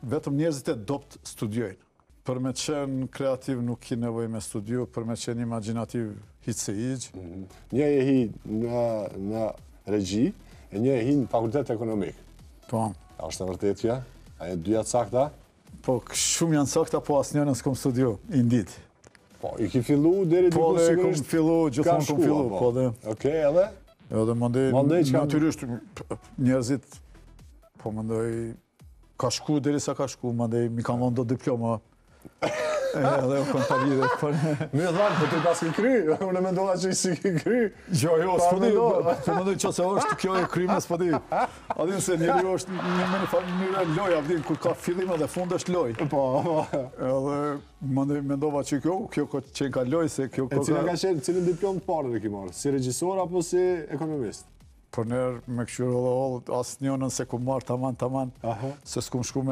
vetëm njerëzit e dopt studiojnë. Për me qenë kreativ nuk ki nevoj me studiu, për me qenë imaginativ hiç se hiç. Një e hi në regji, e një e hi në fakultet ekonomik. Po. A është e vërtet që? A e dyja sakta? Po, shumë janë sakta, po asnjërin s'kom studiu, i ndit. Po, i ki fillu deri diku sigurisht? Po, kom fillu, gjithmonë kom fillu, po dhe. Okej, edhe? Edhe mandej natyrisht njerëzit, po mendoj, ka shku derisa ka shku, mandej mi ka dhënë do diploma. Edhe u kom pavide. Mi e dhanë, po të pas ki kry, unë e mendova që i si ki kry. Jo, s'po di, po mendoj që se është kjo e kryme, s'po di. Adin se njeri është një mënyrë loj, adin, kur ka fillim edhe fund është loj. Po. Edhe mendova që kjo që ka loj, se kjo... E cila ka qenë, cilin diplom të parë dhe ki marë? Si regjisor apo si ekonomist? Për nërë me këshurë dhe asë njënën se ku marë taman, se s'kum shku